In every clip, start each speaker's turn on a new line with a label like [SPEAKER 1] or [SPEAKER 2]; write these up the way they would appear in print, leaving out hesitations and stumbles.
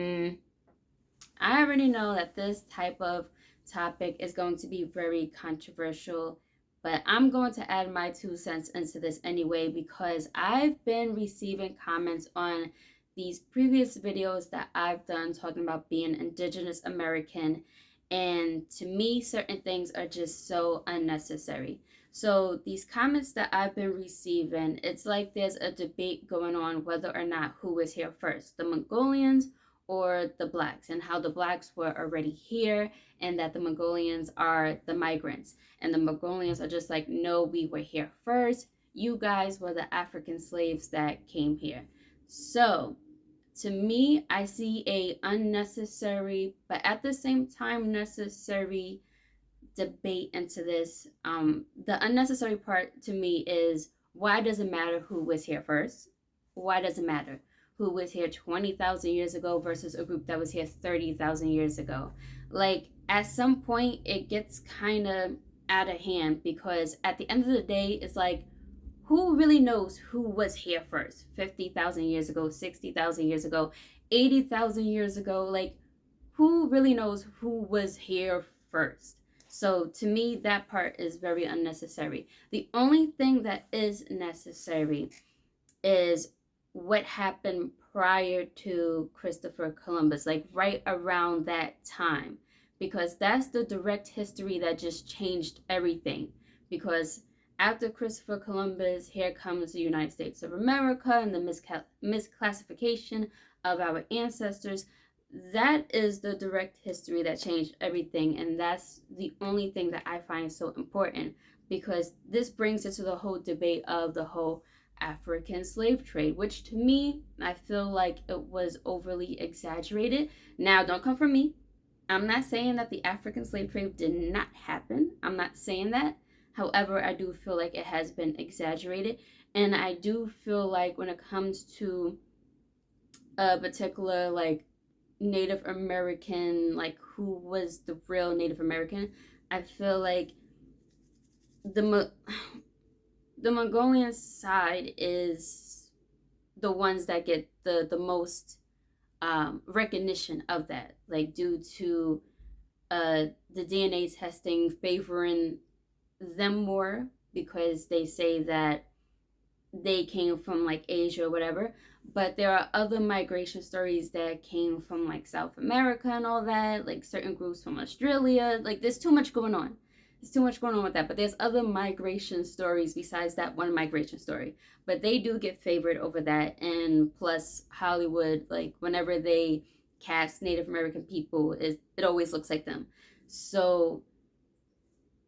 [SPEAKER 1] Mm, I already know that this type of topic is going to be very controversial, but I'm going to add my 2 cents into this anyway because I've been receiving comments on these previous videos that I've done talking about being Indigenous American. And to me, certain things are just so unnecessary. So, these comments that I've been receiving, it's like there's a debate going on whether or not who was here first, the Mongolians or the blacks, and how the blacks were already here and that the Mongolians are the migrants. And the Mongolians are just like, no, we were here first. You guys were the African slaves that came here. So to me, I see a unnecessary, but at the same time necessary debate into this. The unnecessary part to me is, why does it matter who was here first? Why does it matter who was here 20,000 years ago versus a group that was here 30,000 years ago? Like, at some point, it gets kind of out of hand because at the end of the day, it's like, who really knows who was here first? 50,000 years ago, 60,000 years ago, 80,000 years ago? Like, who really knows who was here first? So to me, that part is very unnecessary. The only thing that is necessary is what happened prior to Christopher Columbus, like right around that time, because that's the direct history that just changed everything. Because after Christopher Columbus, here comes the United States of America and the misclassification of our ancestors. That is the direct history that changed everything, and that's the only thing that I find so important, because this brings it to the whole debate of the whole African slave trade, which to me, I feel like it was overly exaggerated. Now, don't come for me. I'm not saying that the African slave trade did not happen. I'm not saying that. However, I do feel like it has been exaggerated. And I do feel like when it comes to a particular, like, Native American, like who was the real Native American, I feel like the the Mongolian side is the ones that get the most recognition of that, like due to the DNA testing favoring them more because they say that they came from like Asia or whatever. But there are other migration stories that came from like South America and all that, like certain groups from Australia. Like there's too much going on. There's too much going on with that. But there's other migration stories besides that one migration story. But they do get favored over that. And plus Hollywood, like whenever they cast Native American people, it always looks like them. So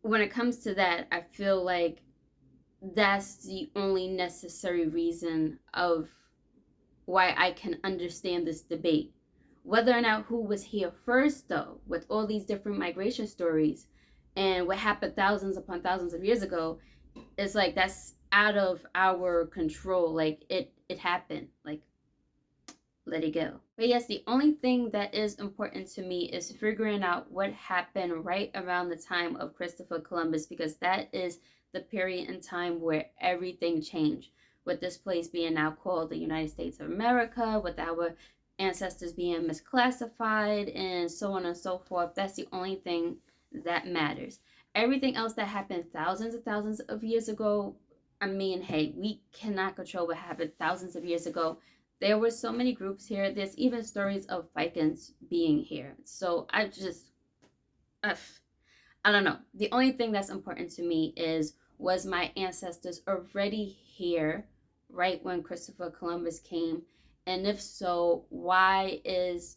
[SPEAKER 1] when it comes to that, I feel like that's the only necessary reason of why I can understand this debate. Whether or not who was here first, though, with all these different migration stories and what happened thousands upon thousands of years ago, it's like that's out of our control. Like it happened. Like, let it go. But yes, the only thing that is important to me is figuring out what happened right around the time of Christopher Columbus, because that is the period in time where everything changed. With this place being now called the United States of America, with our ancestors being misclassified, and so on and so forth, that's the only thing that matters. Everything else that happened thousands and thousands of years ago, I mean, hey, we cannot control what happened thousands of years ago. There were so many groups here. There's even stories of Vikings being here. So I just, ugh, I don't know. The only thing that's important to me is, was my ancestors already here right when Christopher Columbus came? And if so, why is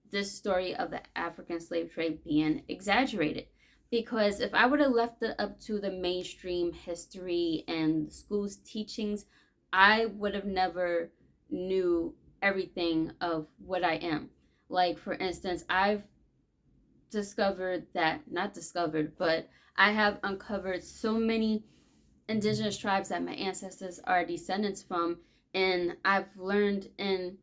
[SPEAKER 1] this story of the African slave trade being exaggerated? Because if I would have left it up to the mainstream history and the school's teachings, I would have never knew everything of what I am. Like, for instance, I've discovered that, not discovered, but I have uncovered so many indigenous tribes that my ancestors are descendants from. And I've learned and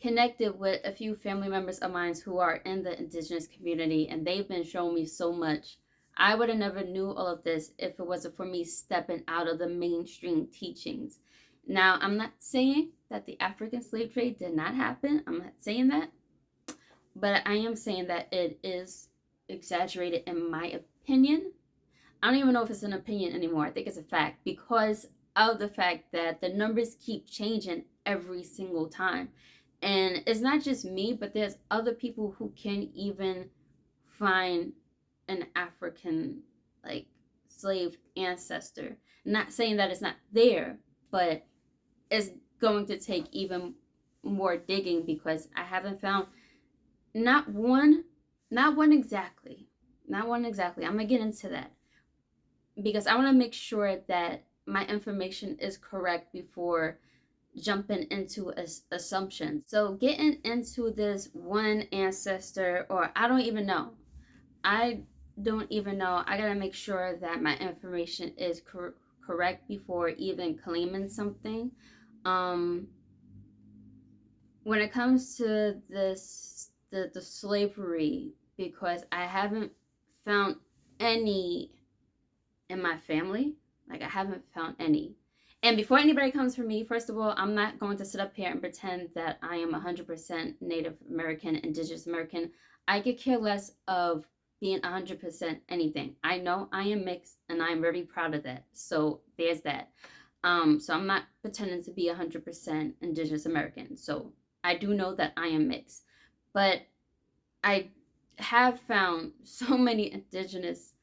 [SPEAKER 1] connected with a few family members of mine who are in the indigenous community, and they've been showing me so much. I would have never knew all of this if it wasn't for me stepping out of the mainstream teachings. Now, I'm not saying that the African slave trade did not happen. I'm not saying that, but I am saying that it is exaggerated in my opinion. I don't even know if it's an opinion anymore. I think it's a fact because of the fact that the numbers keep changing every single time. And it's not just me, but there's other people who can even find an African like slave ancestor. Not saying that it's not there, but it's going to take even more digging because I haven't found not one, not one exactly. Not one exactly. I'm gonna get into that because I want to make sure that my information is correct before jumping into assumptions. So getting into this one ancestor, or I don't even know. I don't even know. I gotta make sure that my information is correct before even claiming something. Um, when it comes to this, the slavery, because I haven't found any in my family. Like I haven't found any. And before anybody comes for me, first of all, I'm not going to sit up here and pretend that I am 100% Native American, Indigenous American. I could care less of being 100% anything. I know I am mixed and I'm very proud of that. So there's that. So I'm not pretending to be 100% Indigenous American. So I do know that I am mixed. But I have found so many Indigenous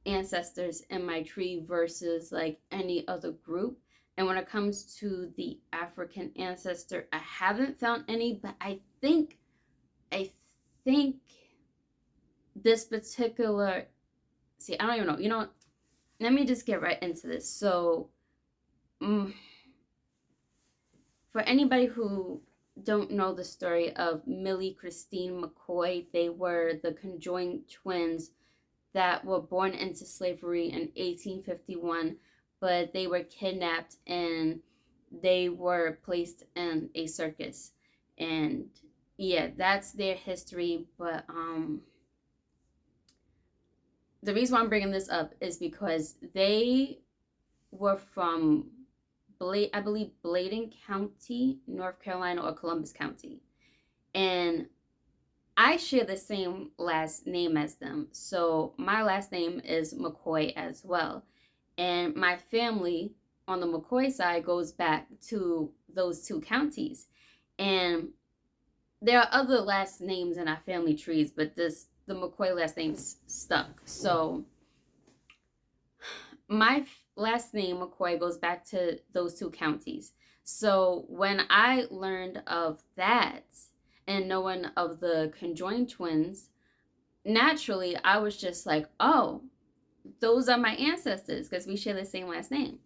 [SPEAKER 1] ancestors in my tree versus like any other group. And when it comes to the African ancestor, I haven't found any, but I think this particular, see, I don't even know. You know, let me just get right into this. So, mm, for anybody who don't know the story of Millie Christine McCoy, they were the conjoined twins that were born into slavery in 1851, but they were kidnapped and they were placed in a circus. And yeah, that's their history. But the reason why I'm bringing this up is because they were from I believe Bladen County, North Carolina, or Columbus County, and I share the same last name as them. So my last name is McCoy as well. And my family on the McCoy side goes back to those two counties. And there are other last names in our family trees, but the McCoy last name stuck. So my last name McCoy goes back to those two counties. So when I learned of that and knowing of the conjoined twins, naturally I was just like, oh, those are my ancestors because we share the same last name.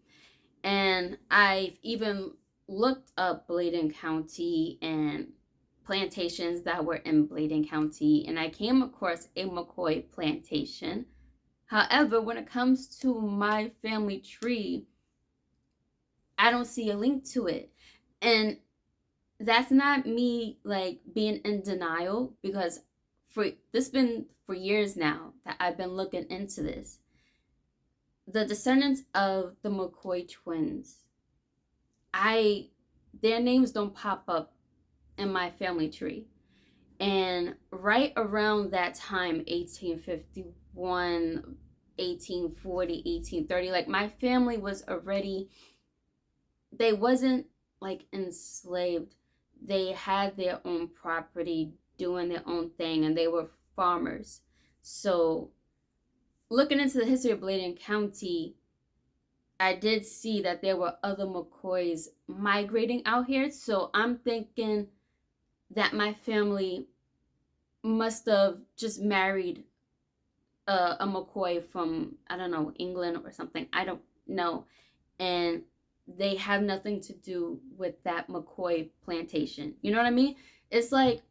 [SPEAKER 1] And I've even looked up Bladen County and plantations that were in Bladen County, and I came across a McCoy plantation. However, when it comes to my family tree, I don't see a link to it. And that's not me like being in denial because for this been for years now that I've been looking into this. The descendants of the McCoy twins, I their names don't pop up in my family tree. And right around that time, 1851, 1840, 1830, like my family was already, they wasn't like enslaved. They had their own property, doing their own thing, and they were farmers. So looking into the history of Bladen County, I did see that there were other McCoys migrating out here. So I'm thinking that my family must have just married a McCoy from, I don't know, England or something. I don't know. And they have nothing to do with that McCoy plantation. You know what I mean? It's like,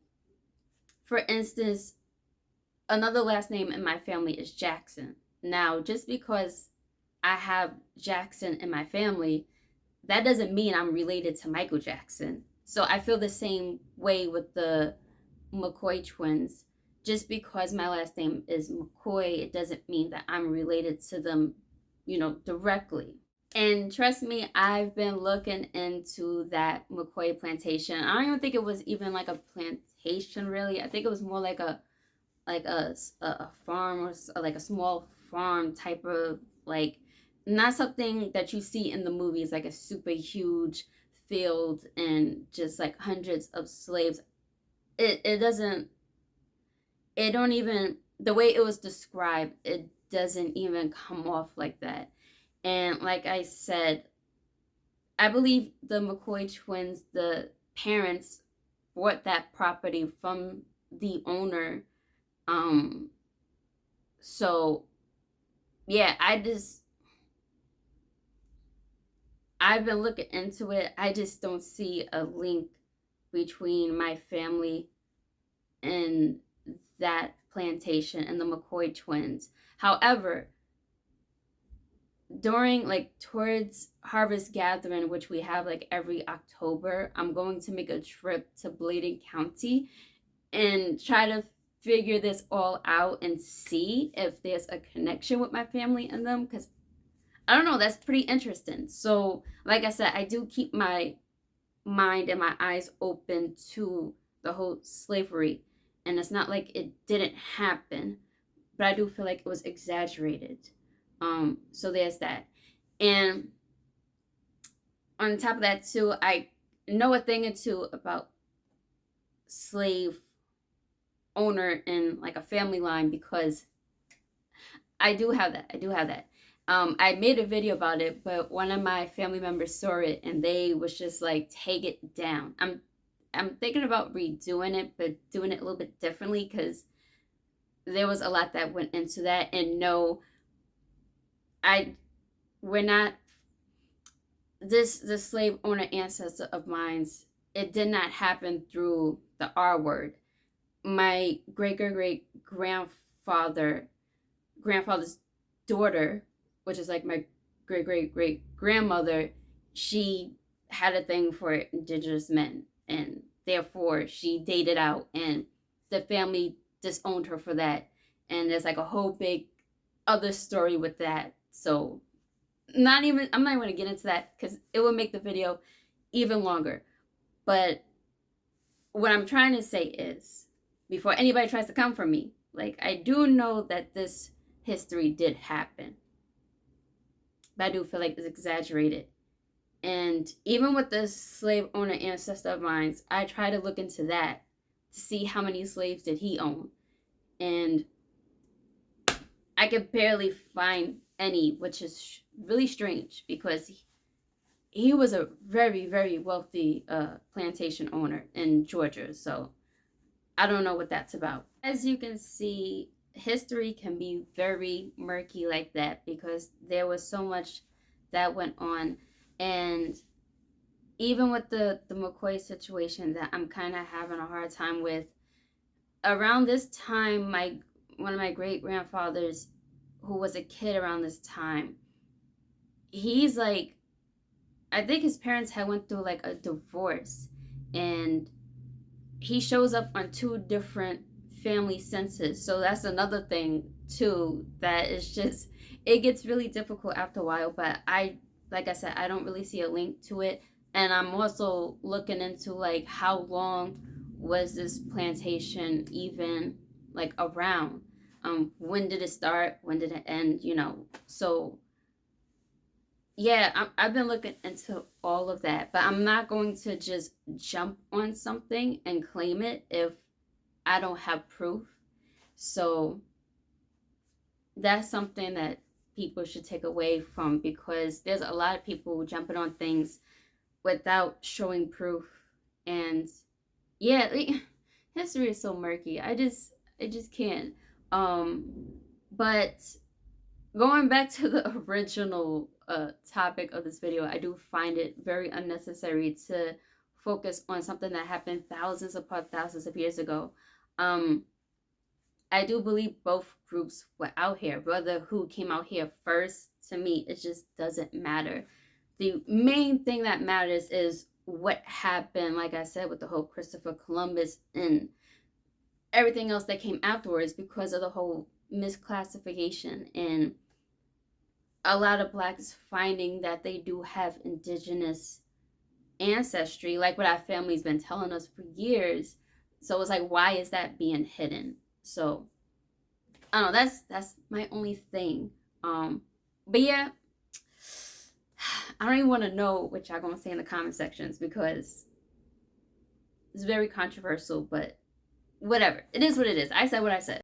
[SPEAKER 1] for instance, another last name in my family is Jackson. Now, just because I have Jackson in my family, that doesn't mean I'm related to Michael Jackson. So I feel the same way with the McCoy twins. Just because my last name is McCoy, it doesn't mean that I'm related to them, directly. And trust me, I've been looking into that McCoy plantation. I don't even think it was even like a plantation, really. I think it was more like a farm, or like a small farm type of, like, not something that you see in the movies, like a super huge field and just like hundreds of slaves. It doesn't, it don't even, the way it was described, it doesn't even come off like that. And like I said, I believe the McCoy twins, the parents, bought that property from the owner. Um, so yeah, I've been looking into it. I just don't see a link between my family and that plantation and the McCoy twins. However, during, like, towards harvest gathering, which we have like every October, I'm going to make a trip to Bladen County and try to figure this all out and see if there's a connection with my family and them, because I don't know, that's pretty interesting. So like I said, I do keep my mind and my eyes open to the whole slavery, and it's not like it didn't happen, but I do feel like it was exaggerated. So there's that. And on top of that too, I know a thing or two about slave owner in like a family line, because I do have that. I do have that. I made a video about it, but one of my family members saw it and they was just like, take it down. I'm thinking about redoing it, but doing it a little bit differently, because there was a lot that went into that. And no, I we're not, this slave owner ancestor of mine's, it did not happen through the R word. My great grandfather's daughter, which is like my great grandmother, she had a thing for indigenous men, and therefore she dated out, and the family disowned her for that. And there's like a whole big other story with that. So I'm not even gonna get into that because it would make the video even longer. But what I'm trying to say is, before anybody tries to come for me, like, I do know that this history did happen, but I do feel like it's exaggerated. And even with the slave owner ancestor of mine, I try to look into that to see how many slaves did he own. And I could barely find any, which is really strange, because he was a very wealthy plantation owner in Georgia. So I don't know what that's about. As you can see, history can be very murky like that, because there was so much that went on. And even with the McCoy situation that I'm kind of having a hard time with, around this time, my one of my great grandfathers, who was a kid around this time, he's like, I think his parents had went through like a divorce, and he shows up on two different family census. So that's another thing too, that is just, it gets really difficult after a while. But like I said, I don't really see a link to it. And I'm also looking into like how long was this plantation even like around? When did it start? When did it end? So yeah, I've been looking into all of that, but I'm not going to just jump on something and claim it if I don't have proof. So that's something that people should take away from, because there's a lot of people jumping on things without showing proof. And yeah, history is so murky. I just can't. Um, but going back to the original topic of this video, I do find it very unnecessary to focus on something that happened thousands upon thousands of years ago. Um, I do believe both groups were out here. Whether who came out here first, to me, it just doesn't matter. The main thing that matters is what happened, like I said, with the whole Christopher Columbus and everything else that came afterwards, because of the whole misclassification and a lot of blacks finding that they do have indigenous ancestry, like what our family's been telling us for years. So it's like, why is that being hidden? So I don't know. That's my only thing. But yeah, I don't even want to know what y'all gonna say in the comment sections because it's very controversial. But whatever, it is what it is. I said what I said.